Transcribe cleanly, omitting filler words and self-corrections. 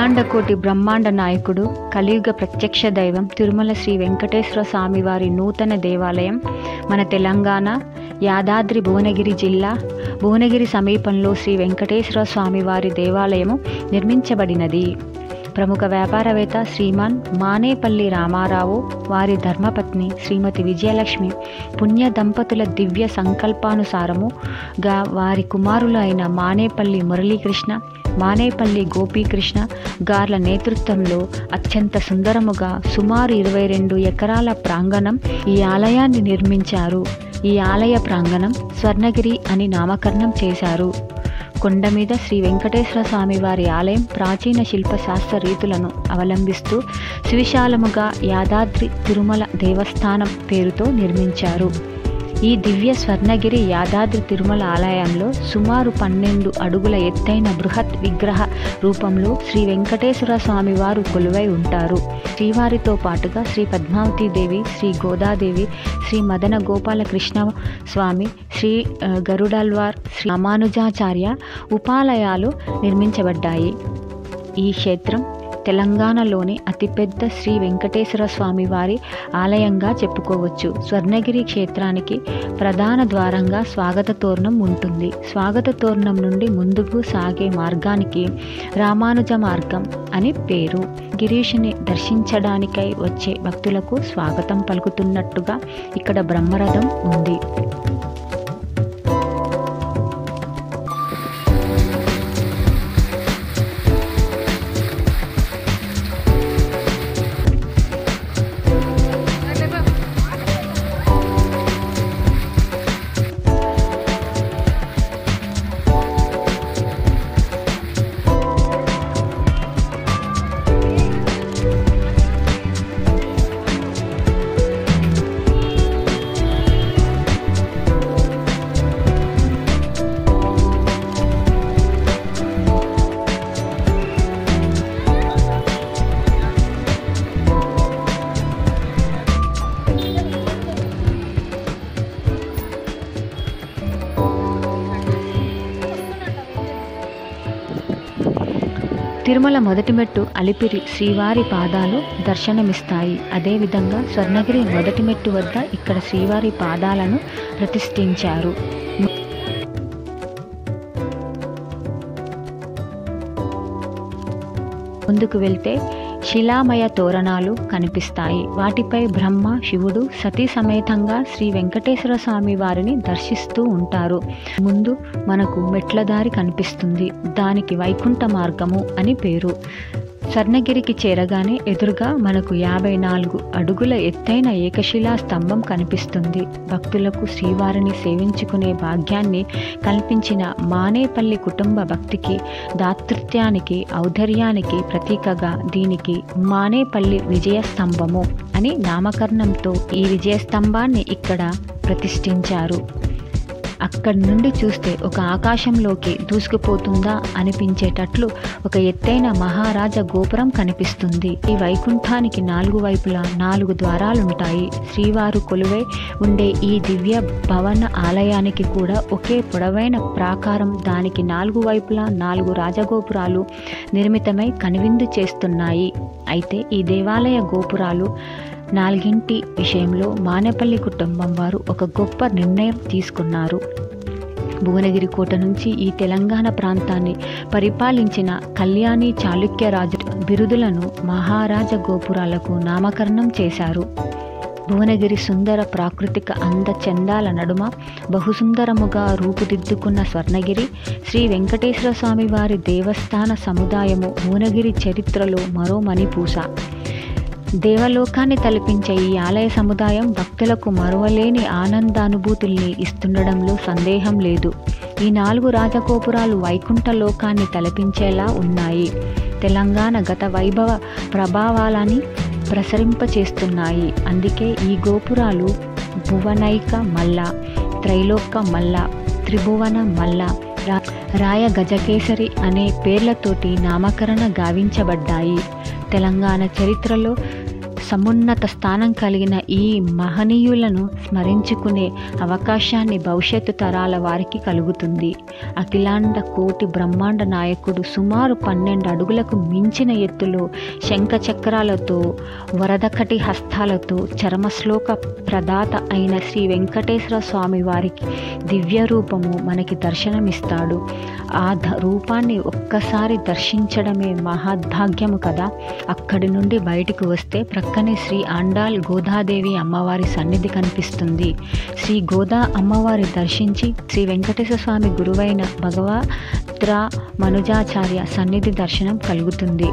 అఖిలాండకోటి బ్రహ్మాండ నాయకుడు, కలియుగ ప్రత్యక్ష దైవం తిరుమల శ్రీ వెంకటేశ్వర స్వామి వారి నూతన దేవాలయం మన తెలంగాణ యాదాద్రి భువనగిరి జిల్లా భువనగిరి సమీపంలో శ్రీ వెంకటేశ్వర స్వామి వారి దేవాలయము నిర్మించబడినది. ప్రముఖ వ్యాపారవేత్త శ్రీమాన్ మానేపల్లి రామారావు వారి ధర్మపత్ని శ్రీమతి విజయలక్ష్మి పుణ్య దంపతుల దివ్య సంకల్పానుసారముగా వారి కుమారులు అయిన మానేపల్లి మురళీకృష్ణ, మానేపల్లి గోపీకృష్ణ గార్ల నేతృత్వంలో అత్యంత సుందరముగా సుమారు 22 ఎకరాల ప్రాంగణం ఈ ఆలయాన్ని నిర్మించారు. ఈ ఆలయ ప్రాంగణం స్వర్ణగిరి అని నామకరణం చేశారు. కొండ మీద శ్రీ వెంకటేశ్వర స్వామి వారి ఆలయం ప్రాచీన శిల్పశాస్త్ర రీతులను అవలంబిస్తూ సువిశాలముగా యాదాద్రి తిరుమల దేవస్థానం పేరుతో నిర్మించారు. ఈ దివ్య స్వర్ణగిరి యాదాద్రి తిరుమల ఆలయంలో సుమారు 12 అడుగుల ఎత్తైన బృహత్ విగ్రహ రూపంలో శ్రీ వెంకటేశ్వర స్వామి వారు కొలువై ఉంటారు. శ్రీవారితో పాటుగా శ్రీ పద్మావతీదేవి, శ్రీ గోదాదేవి, శ్రీ మదన గోపాలకృష్ణ స్వామి, శ్రీ గరుడాల్వార్, శ్రీ రామానుజాచార్య ఉపాలయాలు నిర్మించబడ్డాయి. ఈ క్షేత్రం తెలంగాణలోని అతిపెద్ద శ్రీ వెంకటేశ్వర స్వామి వారి ఆలయంగా చెప్పుకోవచ్చు. స్వర్ణగిరి క్షేత్రానికి ప్రధాన ద్వారంగా స్వాగత తోరణం ఉంటుంది. స్వాగత తోరణం నుండి ముందుకు సాగే మార్గానికి రామానుజ మార్గం అని పేరు. గిరీషుని దర్శించడానికై వచ్చే భక్తులకు స్వాగతం పలుకుతున్నట్టుగా ఇక్కడ బ్రహ్మరథం ఉంది. తిరుమల మొదటి మెట్టు అలిపిరి శ్రీవారి పాదాలు దర్శనమిస్తాయి. అదేవిధంగా స్వర్ణగిరి మొదటి మెట్టు వద్ద ఇక్కడ శ్రీవారి పాదాలను ప్రతిష్ఠించారు. ముందుకు వెళ్తే శిలామయ తోరణాలు కనిపిస్తాయి. వాటిపై బ్రహ్మ, శివుడు సతీ సమేతంగా శ్రీ వెంకటేశ్వర స్వామి వారిని దర్శిస్తూ ఉంటారు. ముందు మనకు మెట్ల దారి కనిపిస్తుంది. దానికి వైకుంఠ మార్గము అని పేరు. స్వర్ణగిరికి చేరగానే ఎదురుగా మనకు 54 అడుగుల ఎత్తైన ఏకశిలా స్తంభం కనిపిస్తుంది. భక్తులకు శ్రీవారిని సేవించుకునే భాగ్యాన్ని కల్పించిన మానేపల్లి కుటుంబ భక్తికి, దాతృత్యానికి, ఔదార్యానికి ప్రతీకగా దీనికి మానేపల్లి విజయస్తంభము అని నామకరణంతో ఈ విజయస్తంభాన్ని ఇక్కడ ప్రతిష్ఠించారు. అక్కడి నుండి చూస్తే ఒక ఆకాశంలోకి దూసుకుపోతుందా అనిపించేటట్లు ఒక ఎత్తైన మహారాజ గోపురం కనిపిస్తుంది. ఈ వైకుంఠానికి 4 వైపులా 4 ద్వారాలుంటాయి. శ్రీవారు కొలువై ఉండే ఈ దివ్య భవన ఆలయానికి కూడా ఒకే పొడవైన ప్రాకారం, దానికి 4 వైపులా 4 రాజగోపురాలు నిర్మితమై కనువిందు చేస్తున్నాయి. అయితే ఈ దేవాలయ గోపురాలు 4 విషయంలో మానేపల్లి కుటుంబం వారు ఒక గొప్ప నిర్ణయం తీసుకున్నారు. భువనగిరి కోట నుంచి ఈ తెలంగాణ ప్రాంతాన్ని పరిపాలించిన కళ్యాణి చాళుక్య రాజు బిరుదులను మహారాజ గోపురాలకు నామకరణం చేశారు. భువనగిరి సుందర ప్రాకృతిక అందచందాల నడుమ బహుసుందరముగా రూపుదిద్దుకున్న స్వర్ణగిరి శ్రీ వెంకటేశ్వర స్వామి వారి దేవస్థాన సముదాయము భువనగిరి చరిత్రలో మరో మణిపూస. దేవలోకాన్ని తలపించే ఈ ఆలయ సముదాయం భక్తులకు మరువలేని ఆనందానుభూతుల్ని ఇస్తుండడంలో సందేహం లేదు. ఈ 4 రాజగోపురాలు వైకుంఠ లోకాన్ని తలపించేలా ఉన్నాయి. తెలంగాణ గత వైభవ ప్రభావాలని ప్రసరింపచేస్తున్నాయి. అందుకే ఈ గోపురాలు భువనైక మల్ల, త్రైలోక మల్ల, త్రిభువన మల్ల, రాయ గజకేసరి అనే పేర్లతోటి నామకరణ గావించబడ్డాయి. తెలంగాణ చరిత్రలో సమున్నత స్థానం కలిగిన ఈ మహనీయులను స్మరించుకునే అవకాశాన్ని భవిష్యత్తు తరాల వారికి కలుగుతుంది. అఖిలాండ కోటి బ్రహ్మాండ నాయకుడు సుమారు 12 అడుగులకు మించిన ఎత్తులో శంఖ చక్రాలతో వరదకటి హస్తాలతో చర్మశ్లోక ప్రదాత అయిన శ్రీ వెంకటేశ్వర స్వామి వారికి దివ్య రూపము మనకి దర్శనమిస్తాడు. ఆ రూపాన్ని ఒక్కసారి దర్శించడమే మహాద్భాగ్యము కదా. అక్కడి నుండి బయటికి వస్తే ప్రక్కనే శ్రీ ఆండాల్ గోదాదేవి అమ్మవారి సన్నిధి కనిపిస్తుంది. శ్రీ గోదా అమ్మవారి దర్శించి శ్రీ వెంకటేశ్వర స్వామి గురువైన భగవద్ర మనుజాచార్య సన్నిధి దర్శనం కలుగుతుంది.